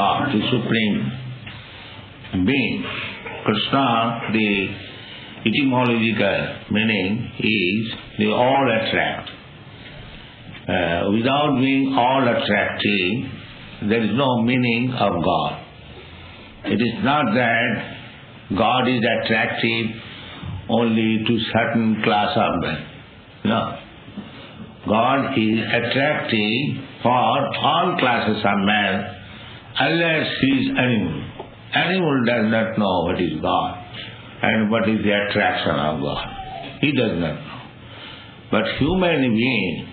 God, the Supreme Being. Krishna, the etymological meaning is the all-attract. Without being all-attractive, there is no meaning of God. It is not that God is attractive only to certain class of men. No. God is attractive for all classes of men unless he is animal. Animal does not know what is God and what is the attraction of God. He does not know. But human being,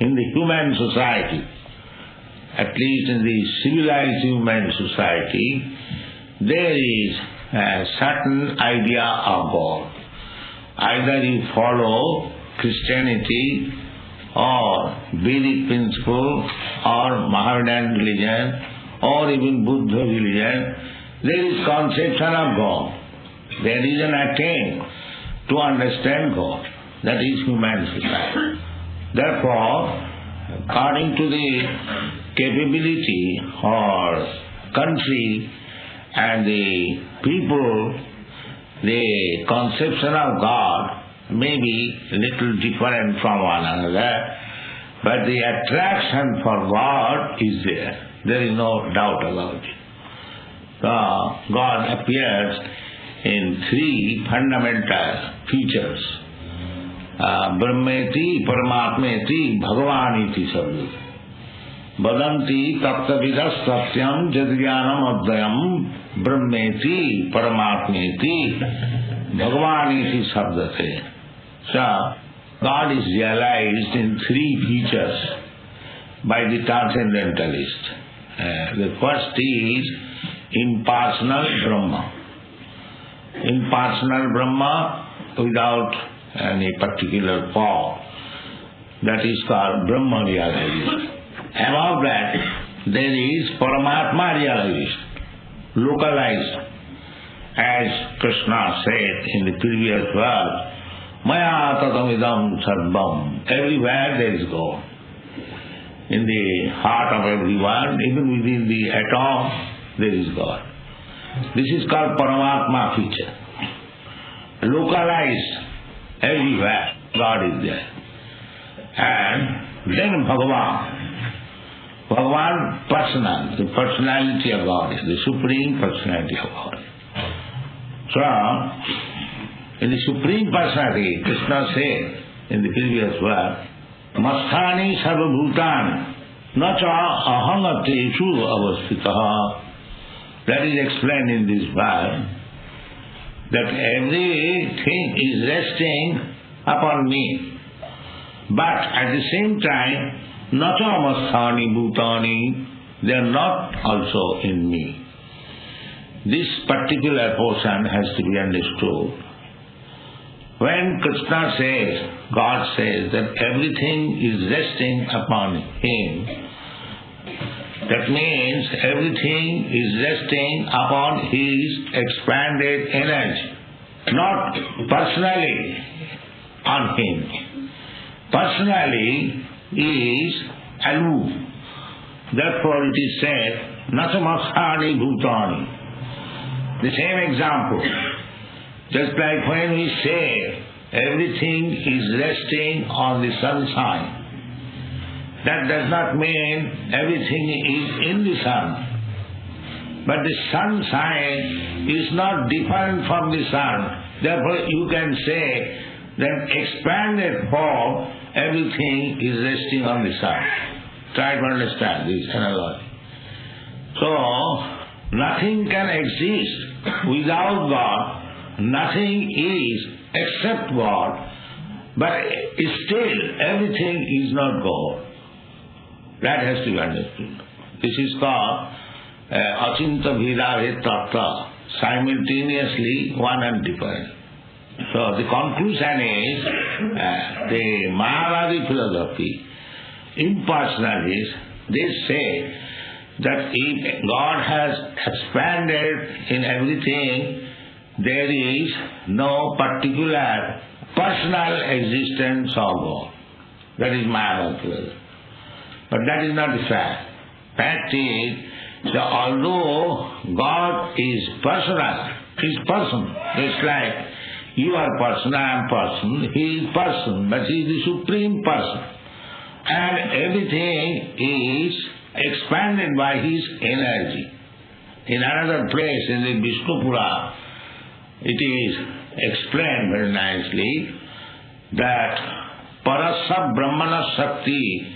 in the human society, at least in the civilized human society, there is a certain idea of God. Either you follow Christianity or Vedic principle or Mohammedan religion or even Buddha religion, there is conception of God. There is an attempt to understand God. That is human society. Therefore, according to the capability or country and the people, the conception of God may be a little different from one another, but the attraction for God is there. There is no doubt about it. God appears in three fundamental features. Brahmeti, Paramatmeti, Bhagavaniti sabdu. Vadanti taptavidas satyam jadgyanam advayam Brahmeti, Paramatmeti, Bhagavaniti sabdate. So, God is realized in three features by the transcendentalist. The first is impersonal Brahma. Impersonal Brahma without any particular form. That is called Brahma realization. Above that, there is Paramatma realization, localized. As Krishna said in the previous verse, Maya tatamidam sarvam. Everywhere there is God. In the heart of everyone, even within the atom, there is God. This is called Paramatma feature. Localized everywhere, God is there. And then Bhagavan. Bhagavan personal, the personality of God, the supreme personality of God. So, in the supreme personality, Krishna said in the previous verse, Masthani sarvabhutani nacha ahangateshu avastitaha. That is explained in this verse, that everything is resting upon me. But at the same time, nacha masthani bhutani, they are not also in me. This particular portion has to be understood. When Krishna says, God says that everything is resting upon Him, that means everything is resting upon His expanded energy, not personally on Him. Personally is aloof. Therefore it is said, Nasamasthani bhutani. The same example. Just like when we say everything is resting on the sunshine, that does not mean everything is in the sun. But the sunshine is not different from the sun. Therefore you can say that expanded form, everything is resting on the sun. Try to understand this analogy. So, nothing can exist without God. Nothing is except God, but still everything is not God. That has to be understood. This is called achinta bheda tattva, simultaneously one and different. So the conclusion is the Mayavadi philosophy, impersonalists, they say that if God has expanded in everything, there is no particular personal existence of God. That is Mayavadi philosophy. But that is not the fact. Fact is, So although God is personal, He is person, just like you are person, I am person, He is person, but He is the Supreme Person. And everything is expanded by His energy. In another place, in the Vishnu Purana, it is explained very nicely that Parasya Brahmana Shakti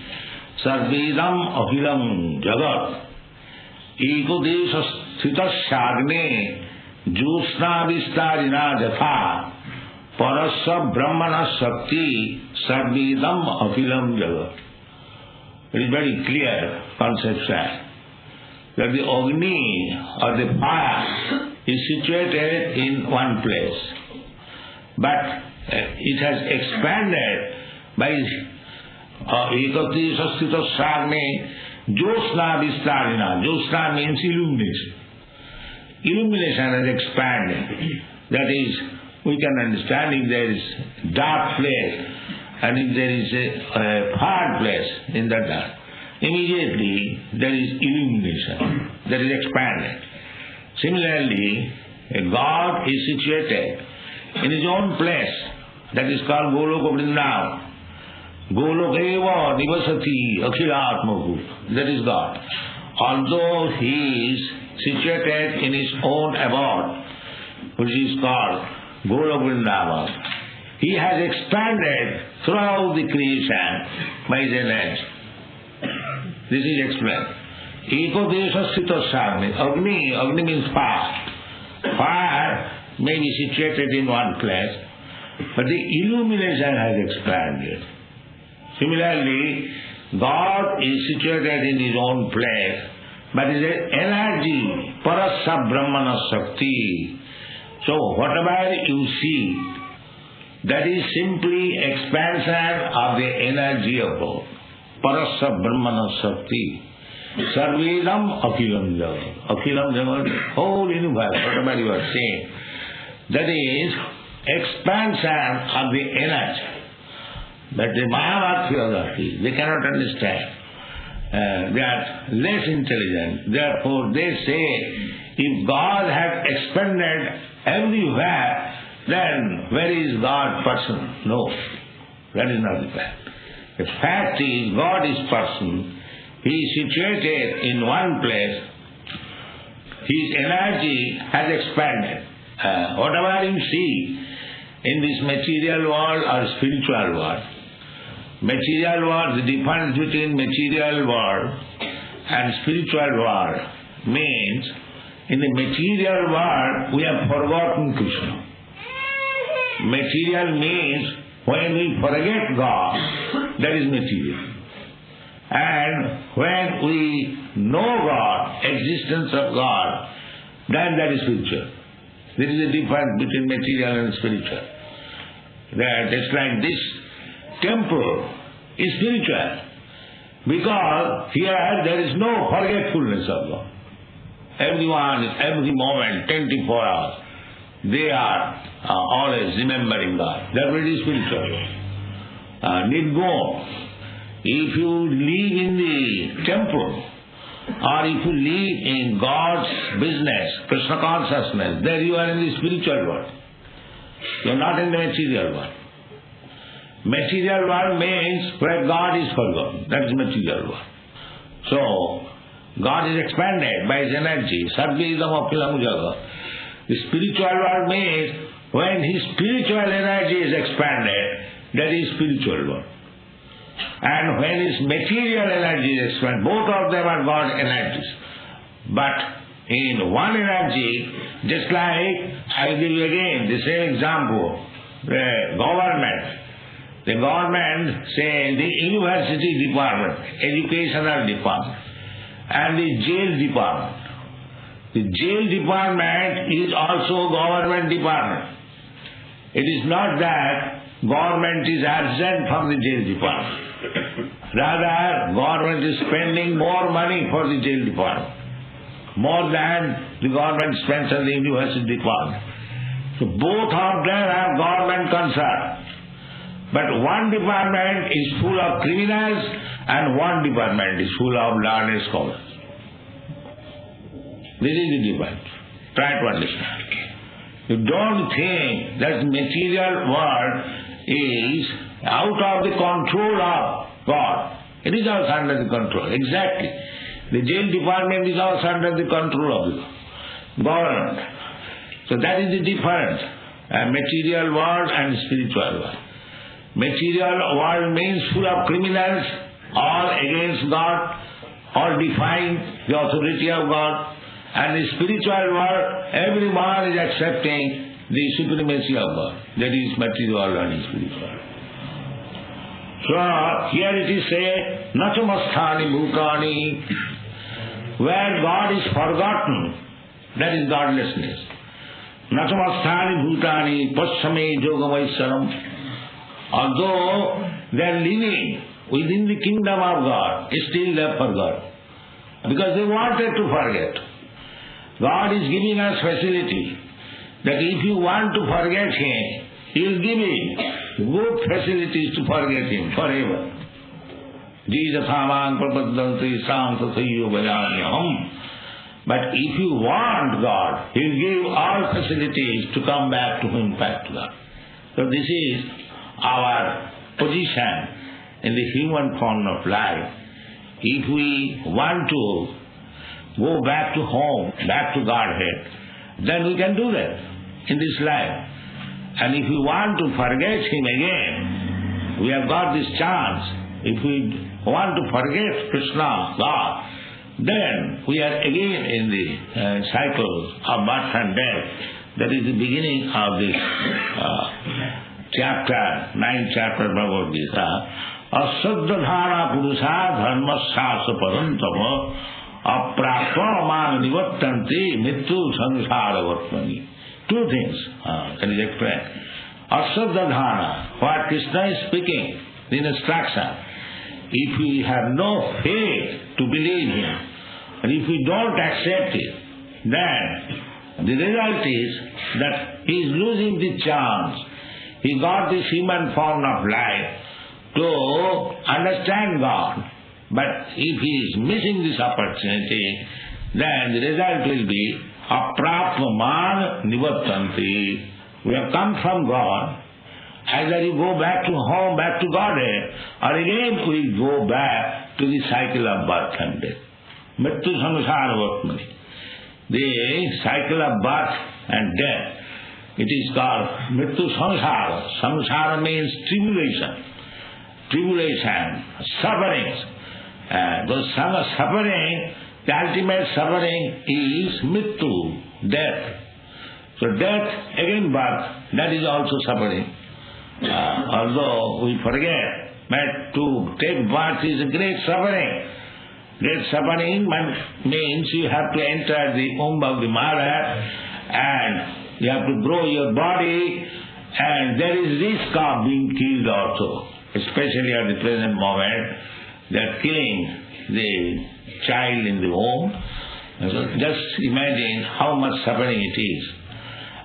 Sarvedam Ahilam Jagat Ekodesha Sthitasagne Josna Vistarina Jatha Parasya Brahmana Shakti Sarvedam Ahilam Jagat. It is very clear conception that the Agni or the fire is situated in one place, but it has expanded by Ekati Sastita Sagne Josna Vistarina. Josna means illumination. Illumination has expanded. That is, we can understand if there is dark place and if there is a hard place in that dark, immediately there is illumination, that is expanded. Similarly, God is situated in His own place, that is called Goloka Vrindavan. Golokeva Nivasati Akhilatma, that is God. Although He is situated in His own abode, which is called Goloka Vrindavan, He has expanded throughout the creation by His energy. This is explained. Ekodesha Sthita Sagni. Agni means fire. Fire may be situated in one place, but the illumination has expanded. Similarly, God is situated in His own place, but His energy, Parasya Brahmana Shakti. So whatever you see, that is simply expansion of the energy of God. Parasya Brahmana Shakti. Sarvedam Akhilam Jagat. Akhilam Jagat, whole universe, whatever you are saying, that is expansion of the energy. But the Mayavad philosophy, they cannot understand. They are less intelligent. Therefore they say, if God has expanded everywhere, then where is God person? No, that is not the fact. The fact is, God is person. He is situated in one place. His energy has expanded. Whatever you see in this material world or spiritual world, material world, the difference between material world and spiritual world means, in the material world we have forgotten Krishna. Material means when we forget God, that is material. And when we know God, existence of God, then that is spiritual. There is a difference between material and spiritual. That just like this temple is spiritual, because here there is no forgetfulness of God. Everyone, every moment, 24 hours, they are always remembering God. Therefore it is spiritual. Nirguna. If you live in the temple, or if you live in God's business, Krishna Consciousness, there you are in the spiritual world. You are not in the material world. Material world means where God is forgotten. That is material world. So, God is expanded by His energy. Sarvedam Akhilam Jagat. The spiritual world means when His spiritual energy is expanded, that is spiritual world. And when His material energy is expanded, both of them are God energies. But in one energy, just like, I will give you again the same example, the government. The government, say, the university department, educational department, and the jail department. The jail department is also government department. It is not that government is absent from the jail department. Rather, government is spending more money for the jail department, more than the government spends on the university department. So both of them have government concern. But one department is full of criminals and one department is full of learned scholars. This is the difference. Try to understand. You don't think that the material world is out of the control of God. It is also under the control. Exactly. The jail department is also under the control of the government. So that is the difference. Material world and spiritual world. Material world means full of criminals, all against God, all defying the authority of God. And the spiritual world, everyone is accepting the supremacy of God. That is material world and spiritual world. So here it is said, Nachamasthani bhutani, where God is forgotten, that is godlessness. Nachamasthani bhutani paschame yogamaisaram. Although they are living within the kingdom of God, still they have forgotten. Because they wanted to forget. God is giving us facility that if you want to forget Him, He will give you good facilities to forget Him forever. But if you want God, He will give all facilities to come back to Him, back to God. So this is our position in the human form of life. If we want to go back to home, back to Godhead, then we can do that in this life. And if we want to forget Him again, we have got this chance. If we want to forget Krishna, God, then we are again in the cycle of birth and death. That is the beginning of this chapter, 9th chapter of Bhagavad-gītā. Asaddhāna purusā dharmasāsa parantava aprātva man nivattanti mittu samsāra vatmani. Two things can you explain. Asaddhāna, what Krishna is speaking, the instruction. If we have no faith to believe Him, and if we don't accept it, then the result is that he is losing the chance. He got this human form of life to understand God. But if he is missing this opportunity, then the result will be aprātvaman nivattanti. We have come from God. Either you go back to home, back to Godhead, or again we go back to the cycle of birth and death. Mittu samsāra vatmani. The cycle of birth and death. It is called mittu samsāra. Samsāra means tribulation. Tribulation, sufferings. Those suffering, the ultimate suffering is mittu, death. So death, again birth, that is also suffering. Although we forget, but to take birth is a great suffering. Great suffering means you have to enter the womb of the mother and you have to grow your body, and there is risk of being killed also. Especially at the present moment, they are killing the child in the womb. So just imagine how much suffering it is.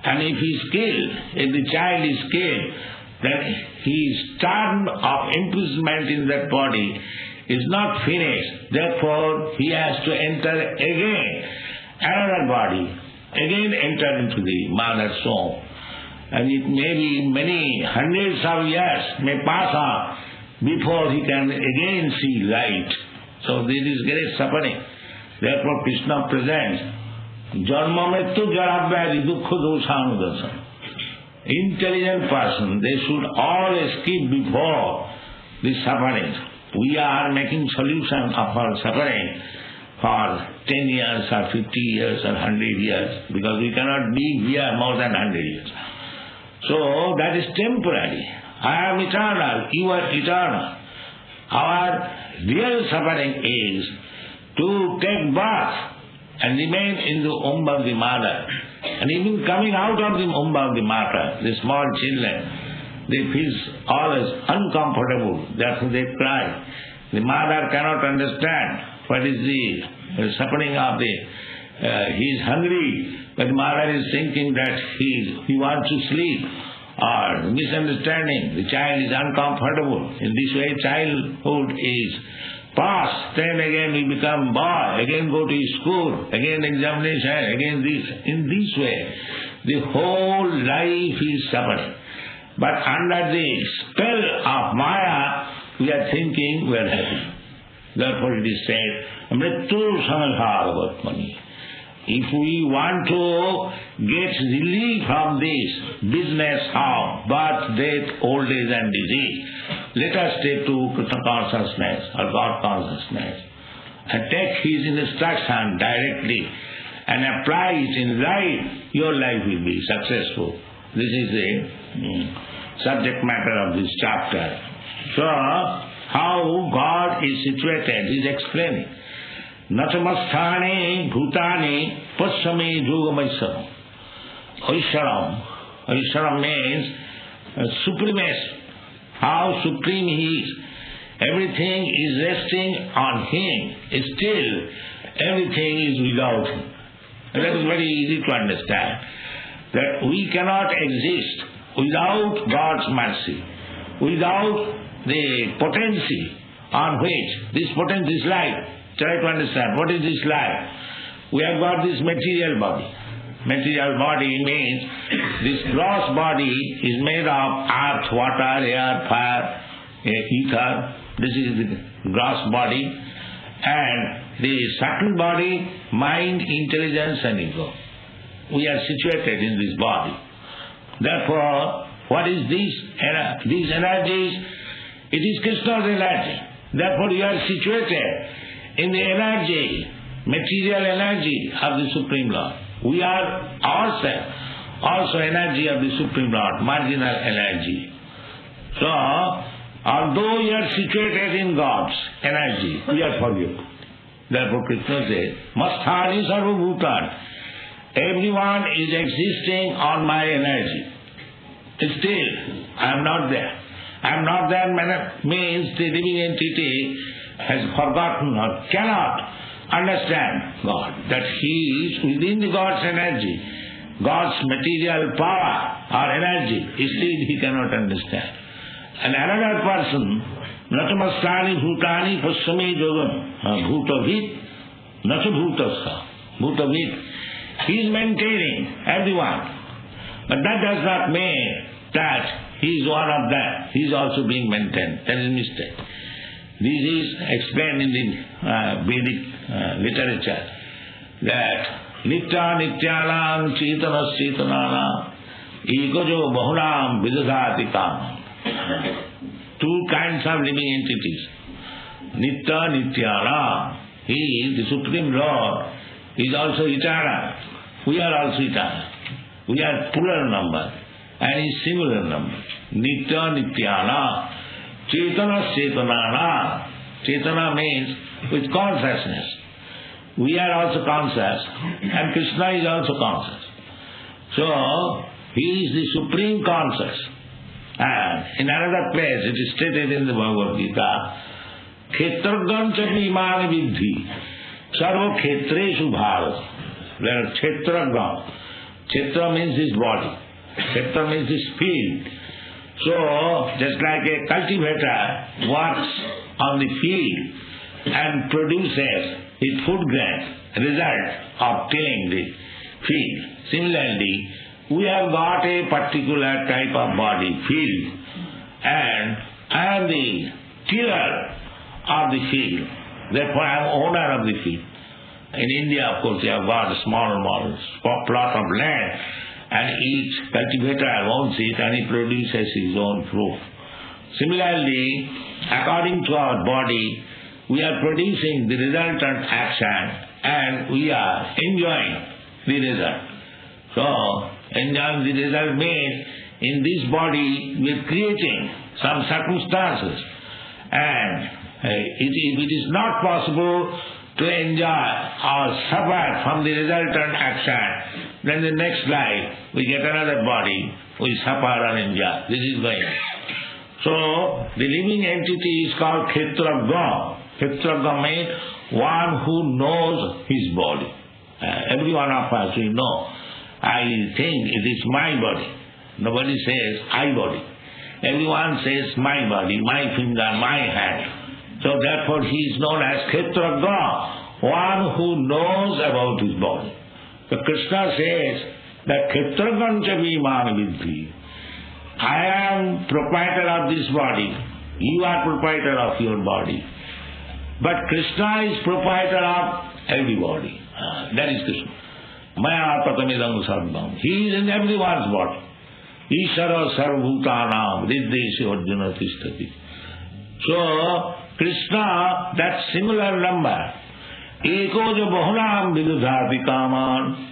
And if he is killed, if the child is killed, then his term of imprisonment in that body is not finished. Therefore, he has to enter again another body, again enter into the mother's womb. And it may be many hundreds of years may pass on before he can again see light. So this is great suffering. Therefore Krishna presents Janma Mrityu Jaravyadi Dukkha Dosanudasana. Intelligent person, they should always keep before the suffering. We are making solution of our suffering for 10 years or 50 years or 100 years, because we cannot be here more than 100 years. So that is temporary. I am eternal, you are eternal. Our real suffering is to take birth and remain in the womb of the mother. And even coming out of the womb of the mother, the small children, they feel always uncomfortable, therefore they cry. The mother cannot understand what is the suffering of the, he is hungry, but the mother is thinking that he wants to sleep, or misunderstanding, the child is uncomfortable. In this way childhood is pass, then again we become boy, again go to school, again examination, again this. In this way, the whole life is suffering. But under the spell of Maya, we are thinking we are happy. Therefore it is said, Mrityu Samagharvatmani. If we want to get relief from this business of birth, death, old age and disease, let us take to Krishna Consciousness or God Consciousness and take His instruction directly and apply it in life, your life will be successful. This is the subject matter of this chapter. So, how God is situated is explaining. Nachamasthane bhutane pasame yogamaisaram. Aisharam means supremacy. How supreme He is. Everything is resting on Him. Still, everything is without Him. And that is very easy to understand. That we cannot exist without God's mercy, without the potency on which this potency is life. Try to understand, what is this life? We have got this material body. Material body means this gross body is made of earth, water, air, fire, ether. This is the gross body. And the subtle body, mind, intelligence and ego. We are situated in this body. Therefore, what is this? These energies, it is Krishna's energy. Therefore, you are situated in the energy, material energy of the Supreme Lord. We are ourselves also energy of the Supreme Lord, marginal energy. So, although we are situated in God's energy, we are forgetful. Therefore Krishna says, Masthani sarvabhutan. Everyone is existing on my energy. Still, I am not there. I am not there means the living entity has forgotten or cannot understand God, that He is within the God's energy, God's material power or energy. Still he cannot understand. And another person, Natamastani bhutani pasame yogam bhutavit nacha bhutasya bhutavit. He is maintaining everyone. But that does not mean that he is one of them. He is also being maintained. That is a mistake. This is explained in the Vedic literature that Nitya Nityanam Chetanas Chetananam Ekajo Bahulam Vidadhati Kamam. Two kinds of living entities. Nitya Nityanam. He is the Supreme Lord. He is also eternal. We are also eternal. We are plural number and he is singular number. Nitya Nityana. Chetana Chetanana. Chetana means with consciousness. We are also conscious and Krishna is also conscious. So, he is the supreme conscious. And in another place it is stated in the Bhagavad-gītā, Khetragam chakrimani vidhi sarva khetreshu bharata. There are Khetragam. Khetra means his body. Khetra means his field. So, just like a cultivator works on the field and produces his food grain, result of tilling the field. Similarly, we have got a particular type of body, field, and I am the tiller of the field. Therefore, I am owner of the field. In India, of course, we have got a small plot of land, and each cultivator owns it and he produces his own fruit. Similarly, according to our body, we are producing the resultant action and we are enjoying the result. So, enjoying the result means in this body we are creating some circumstances, and if it is not possible to enjoy or suffer from the resultant action, then the next life we get another body, we suffer and enjoy. This is going on. So, the living entity is called Khetragam. Khetragam means one who knows his body. Every one of us, we know. I think it is my body. Nobody says I body. Everyone says my body, my finger, my hand. So therefore he is known as Kshetrajna, one who knows about his body. So Krishna says that Kshetrajna vimāni vidhi. I am proprietor of this body. You are proprietor of your body. But Krishna is proprietor of everybody. That is Krishna. Maya patamidam sarvam. He is in everyone's body. Ishara sarvabhutanam riddhesi arjuna tishtati. So, Krishna, that singular number, ekoja bahunam vidudhati kaman.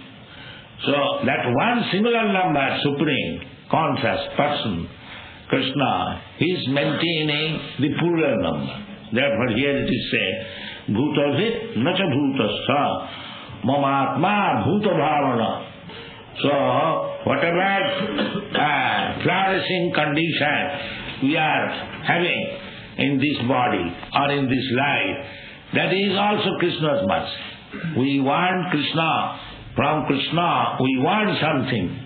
So, that one singular number, supreme, conscious person, Krishna, is maintaining the plural number. Therefore here it is said, bhutavit nacha bhutasya mamatma bhutavāvana. So, whatever flourishing condition we are having in this body or in this life, that is also Krishna's mercy. We want Krishna, from Krishna we want something,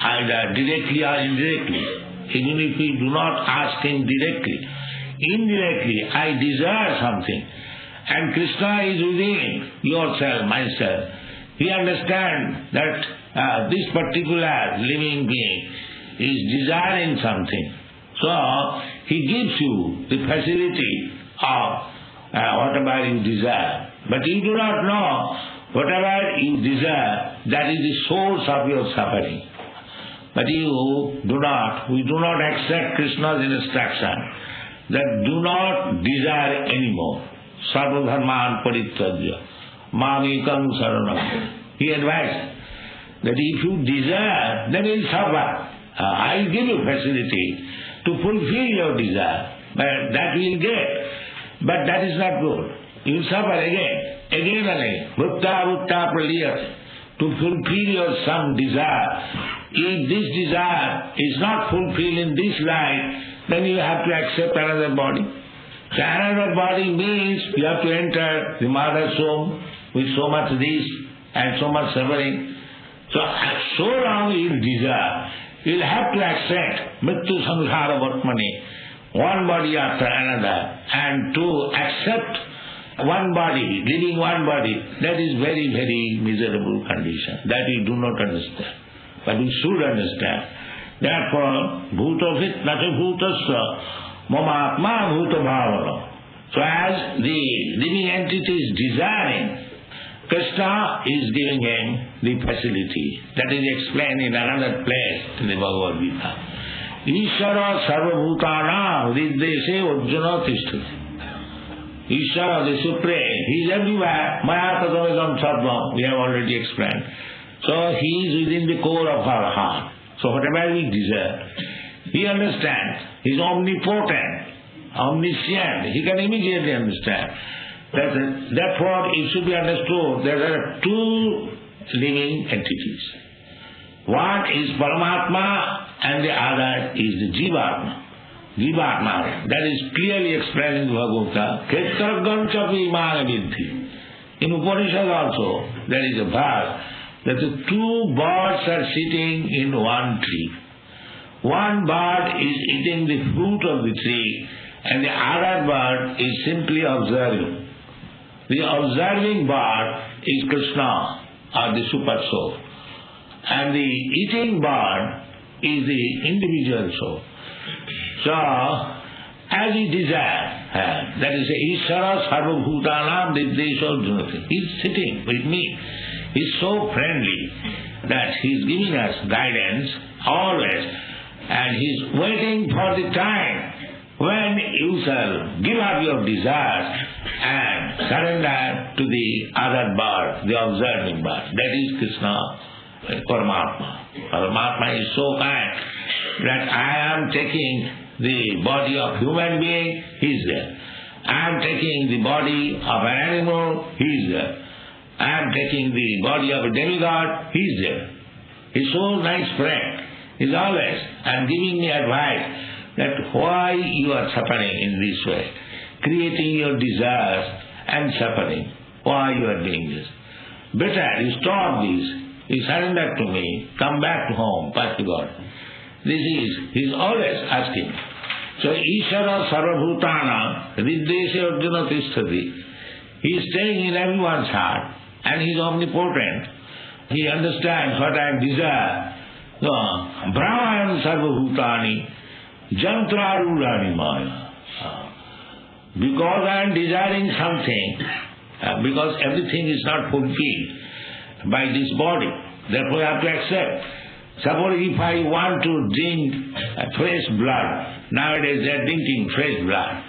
either directly or indirectly. Even if we do not ask him directly, indirectly, I desire something. And Krishna is within yourself, myself. He understands that this particular living being is desiring something. So, he gives you the facility of whatever you desire. But you do not know whatever you desire, that is the source of your suffering. But we do not accept Krishna's instruction that do not desire anymore. Sarva dharman parityajya mamekam saranam. He advised that if you desire, then you will suffer. I will give you facility to fulfill your desire. But that you will get. But that is not good. You will suffer again and again. Bhutta praliyate. To fulfill your some desire. If this desire is not fulfilled in this life, then you have to accept another body. So another body means you have to enter the mother's womb with so much this and so much suffering. So long you desire, you will have to accept mrityu samsara vartmani, one body after another, and to accept one body, living one body, that is very, very miserable condition. That we do not understand. But we should understand. Therefore, bhutavit nacha bhutasya mamatma bhutavāvana. So as the living entity is desiring, Krishna is giving him the facility. That is explained in another place in the Bhagavad Gita. Ishara sarvabhutānam riddhesi arjuna tishtati. Ishara, the Supreme, he is everywhere. Maya patamidam sarvam, we have already explained. So he is within the core of our heart. So whatever we desire, he understands. He is omnipotent, omniscient. He can immediately understand. Therefore, it should be understood there are two living entities. One is Paramatma and the other is the Jivatma. Jivatma, that is clearly explained in the Bhagavata. Kshetrajna vimāni vidhi. In Upanishad also, there is a verse that the two birds are sitting in one tree. One bird is eating the fruit of the tree and the other bird is simply observing. The observing bird is Krishna or the Super Soul. And the eating bird is the individual soul. So, as he desires, that is Ishara sarvabhutanam diddesho junati. He is sitting with me. He is so friendly that he is giving us guidance always, and he is waiting for the time when you shall give up your desires and surrender to the other bird, the observing bird. That is Krishna, Paramatma. Paramatma is so kind that I am taking the body of human being, he is there. I am taking the body of an animal, he is there. I am taking the body of a demigod, he is there. He is so nice friend. He is always and giving me advice that why you are suffering in this way, creating your desires and suffering. Why you are doing this? Better you stop this, you surrender to me, come back to home, back to God. This is, he is always asking. So Ishara Sarvabhutana Riddeshe Arjuna Tisthati. He is staying in everyone's heart and he is omnipotent. He understands what I desire. So, Brahman Sarvabhutani Jantrarurani Maya. Because I am desiring something, because everything is not fulfilled by this body, therefore I have to accept. Suppose if I want to drink fresh blood, nowadays they are drinking fresh blood.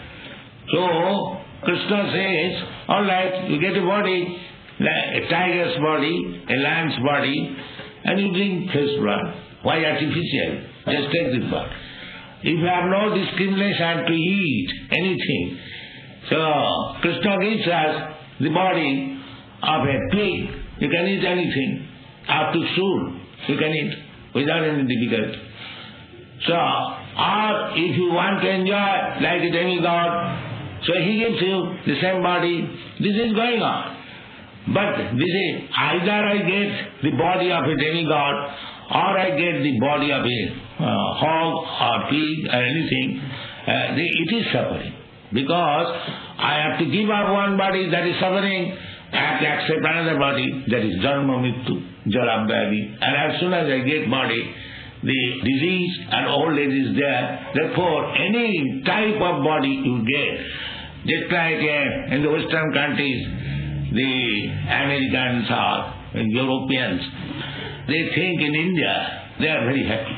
So, Krishna says, alright, you get a body, a tiger's body, a lion's body, and you drink fresh blood. Why artificial? Just take this blood. If you have no discrimination to eat anything, so Krishna gives us the body of a pig. You can eat anything. Up to stool, you can eat without any difficulty. So, or if you want to enjoy like a demigod, so he gives you the same body. This is going on. But this is either I get the body of a demigod or I get the body of a hog or pig or anything. It is suffering. Because I have to give up one body, that is suffering. I have to accept another body, that is Dharma Mittu, Jalabhyadi. And as soon as I get body, the disease and old age is there. Therefore, any type of body you get, just like in the Western countries, the Americans or Europeans, they think in India they are very happy.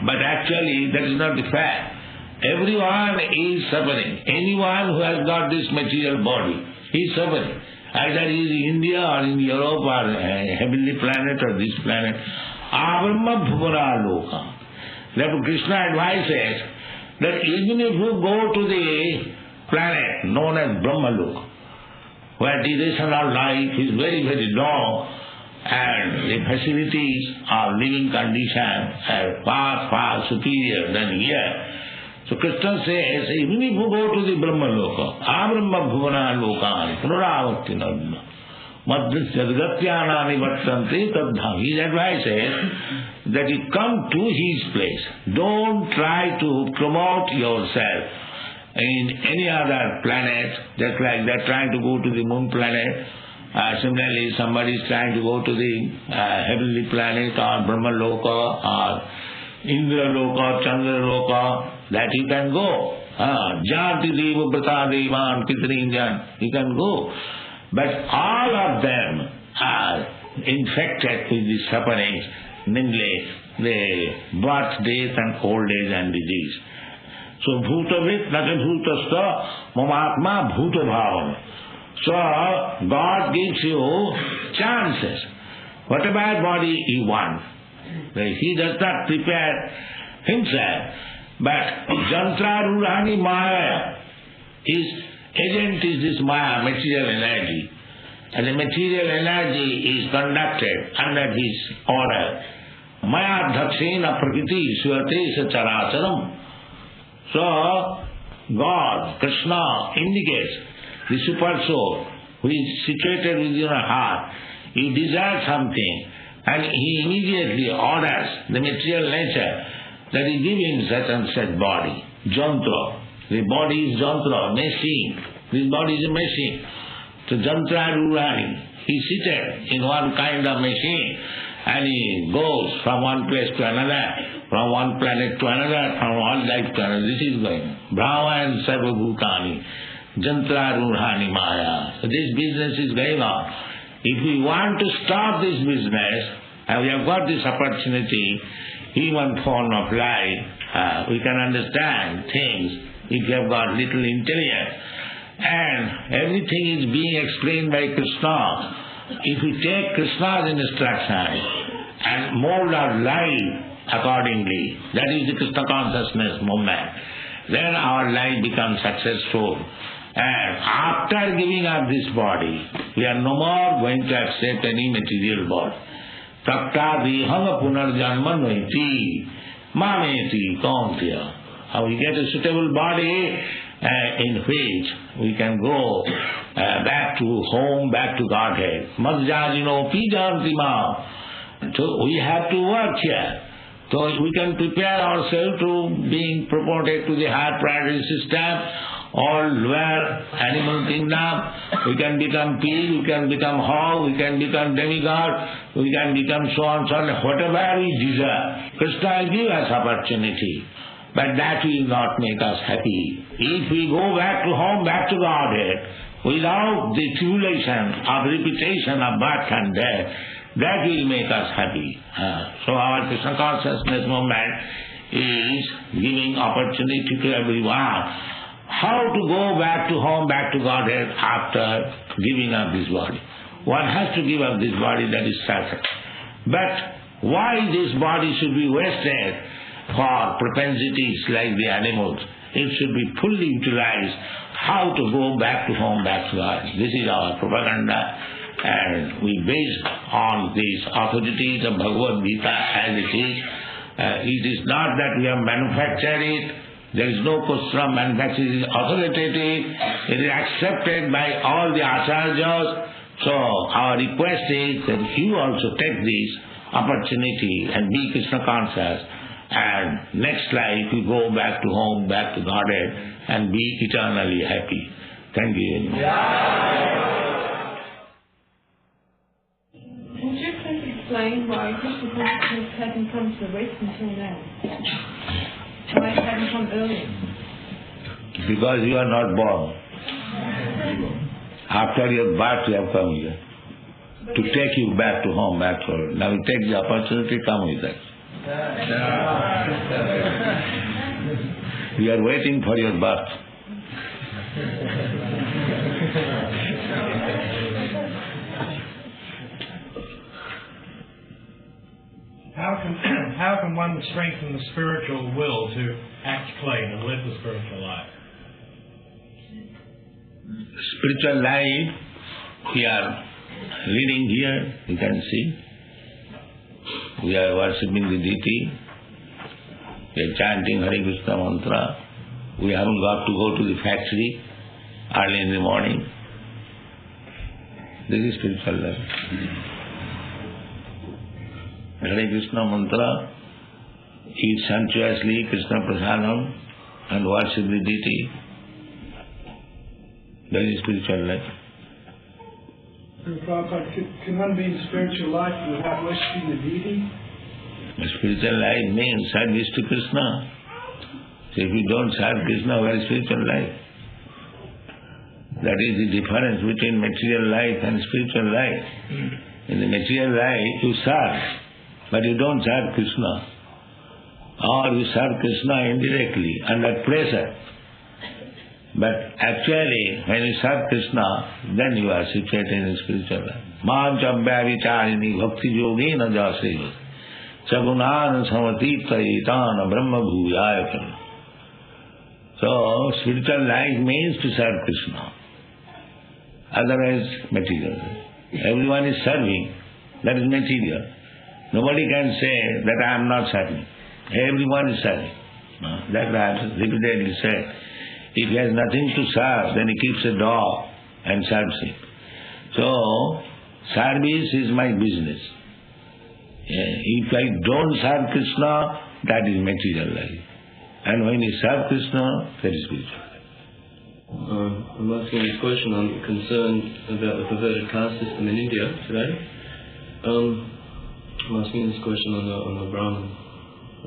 But actually that is not the fact. Everyone is suffering. Anyone who has got this material body is suffering. Either he is in India or in Europe or heavenly planet or this planet. Abrahma bhuvana loka. Therefore Krishna advises that even if you go to the planet known as Brahma Loka, where durational life is very, very long and the facilities of living conditions are far, far superior than here. So Krishna says, even if you go to the Brahma Loka, Abrahma bhuvana lokani, punaravatti nadma, madhya jadgatyanani vattanti tadha. His advice is that you come to his place. Don't try to promote yourself in any other planet, just like they're trying to go to the moon planet. Similarly, somebody is trying to go to the heavenly planet or Brahma Loka or Indra Loka, Chandra Loka, that you can go. Jati Deva Prata Devan Pitrinjan, you can go. But all of them are infected with the sufferings, namely the birth, death and old age and disease. So bhutavit naka bhutastha mamatma bhutabhavam. So God gives you chances. Whatever body you want. He does not prepare himself. But Jantra Rurani Maya, his agent is this Maya, material energy. And the material energy is conducted under his order. Maya dhakshena prakriti suyate characharam. So, God, Krishna, indicates the super soul who is situated within your heart. You desire something and he immediately orders the material nature that he gives him such and such body. Jantra. The body is jantra, machine. This body is a machine. So Jantra Rurani. He is seated in one kind of machine and he goes from one place to another, from one planet to another, from one life to another. This is going on. Brahman Sarvabhutani, Jantra Rurani Maya. So this business is going on. If we want to stop this business, and we have got this opportunity, human form of life, we can understand things if you have got little intelligence. And everything is being explained by Krishna. If we take Krishna's instruction and mold our life accordingly, that is the Krishna Consciousness movement, then our life becomes successful. And after giving up this body, we are no more going to accept any material body. Takta dihanga punarjanma noiti mameti kauntiya. How we get a suitable body in which we can go back to home, back to Godhead. Madhyajino pijantima. So we have to work here So we can prepare ourselves to being promoted to the higher priority system or lower animal kingdom. We can become pig, we can become hog, we can become demigod, we can become so on, whatever we desire. Krishna will give us opportunity, but that will not make us happy. If we go back to home, back to Godhead, without the tribulation of repetition of birth and death, that will make us happy. So our Krishna Consciousness movement is giving opportunity to everyone how to go back to home, back to Godhead after giving up this body. One has to give up this body, that is certain. But why this body should be wasted for propensities like the animals? It should be fully utilized how to go back to home, back to God. This is our propaganda, and we base on these authorities of Bhagavad-gītā as it is. It is not that we have manufactured it. There is no question of manufacturing. It is authoritative. It is accepted by all the acharyas. So our request is that you also take this opportunity and be Krishna conscious, and next life you go back to home, back to Godhead, and be eternally happy. Thank you. Would you please explain why Krishna consciousness hadn't come to the West until now? Why it hadn't come earlier? Because you are not born. After your birth you have come here. To take you back to home, back to home. Now you take the opportunity, come with us. We are waiting for your birth. How can one strengthen the spiritual will to act clean and live the spiritual life? Spiritual life, we are leading here, you can see. We are worshipping the deity. We are chanting Hare Krishna mantra. We haven't got to go to the factory early in the morning. This is spiritual life. Hare Krishna mantra, eat sumptuously Krishna prasadam and worship the deity. That is spiritual life. Prabhupada, can one be in spiritual life without worshipping the deity? Spiritual life means service to Krishna. So if you don't serve Krishna, where is spiritual life? That is the difference between material life and spiritual life. In the material life, you serve, but you don't serve Krishna. Or you serve Krishna indirectly, under pressure. But actually, when you serve Krishna, then you are situated in spiritual life. Mācabhya-vicarini bhakti-yogena jaseva sagunāna samatitayetana brahma-bhūyāya. So, spiritual life means to serve Krishna. Otherwise, material. Everyone is serving. That is material. Nobody can say that I am not serving. Everyone is serving. That I have repeatedly said. If he has nothing to serve, then he keeps a dog and serves him. So, service is my business. If I don't serve Krishna, that is material life. And when you serve Krishna, that is spiritual life. I'm asking this question. I'm concerned about the perverted caste system in India today. I'm asking this question on the Brahman,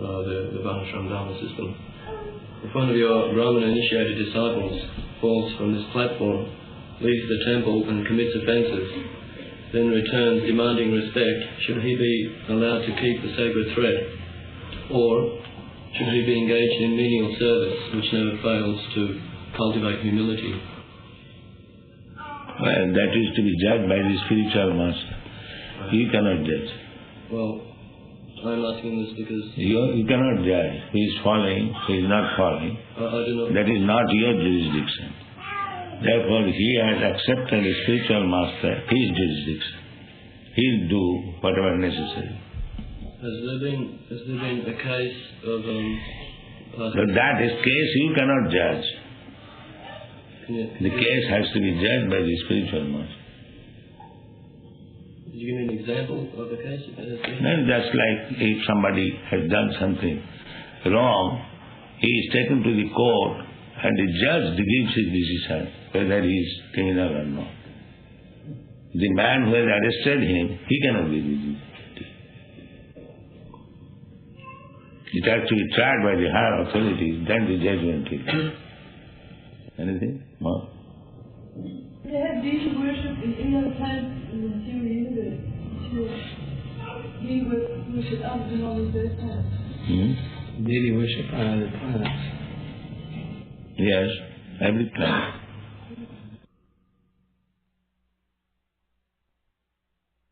the Varnashram Dharma system. If one of your Brahman-initiated disciples falls from this platform, leaves the temple and commits offences, then returns demanding respect, should he be allowed to keep the sacred thread? Or should he be engaged in menial service, which never fails to cultivate humility? Well, that is to be judged by the spiritual master. You cannot judge. Well, I'm asking this because... You cannot judge. He is falling, he is not falling. I do not... That is not your jurisdiction. Therefore, he has accepted a spiritual master, his jurisdiction. He will do whatever necessary. Has there been a case of... But that is case you cannot judge. The case has to be judged by the spiritual master. Did you give me an example of a case of that? No, that's like if somebody has done something wrong, he is taken to the court and the judge gives his decision whether he is criminal or not. The man who has arrested him, he cannot be guilty. It has to be tried by the higher authorities, then the judgment will come. Anything more? They have daily worship in any other time in the material universe. Daily worship other than all of those times. Daily worship on other planets. Yes, every planet.